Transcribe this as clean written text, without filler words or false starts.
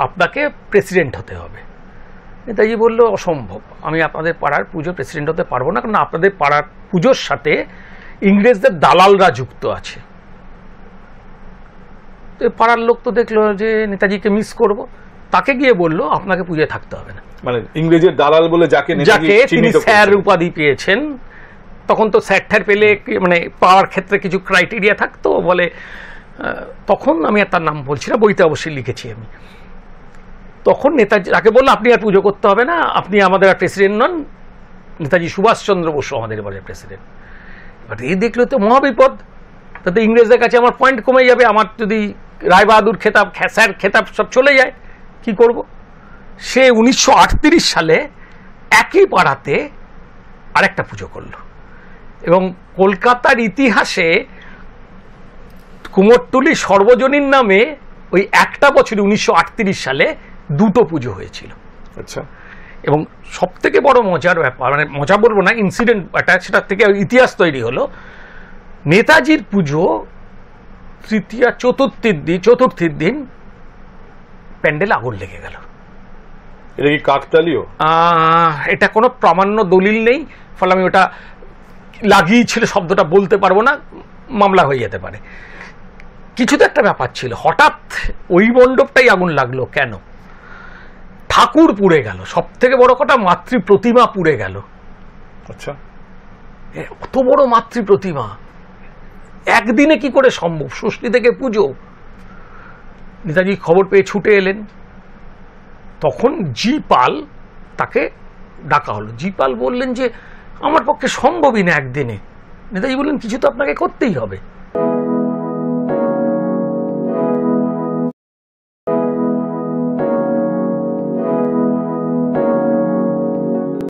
আপনাকে প্রেসিডেন্ট হতে হবে। নেতাজি বলল অসম্ভব, আমি আপনাদের পাড়ার পুজো প্রেসিডেন্ট হতে পারবো না, কারণ আপনাদের পাড়ার পুজোর সাথে ইংরেজদের দালালরা যুক্ত আছে। তো পাড়ার লোক তো দেখলো যে নেতাজিকে মিস করব, তাকে গিয়ে বলল আপনাকে পুজোয় থাকতে হবে না। মানে ইংরেজের দালাল বলে যাকে তিনি স্যার উপাধি পেয়েছেন, তখন তো স্যার ঠ্যার পেলে মানে পাওয়ার ক্ষেত্রে কিছু ক্রাইটেরিয়া থাকতো বলে, তখন আমি আর তার নাম বলছি না, বইতে অবশ্যই লিখেছি আমি। তখন নেতাজি তাকে বললো আপনি আর পুজো করতে হবে না, আপনি আমাদের আর প্রেসিডেন্ট নন, নেতাজি সুভাষচন্দ্র বসু আমাদের এবারে প্রেসিডেন্ট। এবার এই দেখলো তো মহাবিপদ, তাতে ইংরেজদের কাছে আমার পয়েন্ট কমে যাবে, আমার যদি রায়বাহাদুর খেতাব স্যার খেতাব সব চলে যায়, কি করব? সে 1938 সালে একই পাড়াতে আরেকটা পুজো করলো, এবং কলকাতার ইতিহাসে কুমোরটুলি সর্বজনীন নামে ওই একটা বছরে 1938 সালে দুটো পুজো হয়েছিল। আচ্ছা। এবং সব থেকে বড় মজার ব্যাপার, মানে মজা বলবো না, ইনসিডেন্ট একটা, সেটার থেকে ইতিহাস তৈরি হলো। নেতাজির পুজো চতুর্থীর দিন প্যান্ডেল আগুন লেগে গেল। এটা কি কাকতালীয়? এটা কোনো প্রামাণ্য দলিল নেই, ফলে আমি ওটা লাগিয়েছিল শব্দটা বলতে পারবো না, মামলা হয়ে যেতে পারে। কিছু তো একটা ব্যাপার ছিল, হঠাৎ ওই মণ্ডপটাই আগুন লাগলো কেন? ঠাকুর পুড়ে গেল, সব থেকে বড় কথা মাতৃ প্রতিমা পুড়ে গেল। আচ্ছা, অত বড় মাতৃ প্রতিমা একদিনে কি করে সম্ভব? ষষ্ঠী থেকে পুজো। নেতাজি খবর পেয়ে ছুটে এলেন, তখন জি পাল তাকে ডাকা হলো। জি পাল বললেন যে আমার পক্ষে সম্ভবই না একদিনে। নেতাজি বললেন কিছু তো আপনাকে করতেই হবে।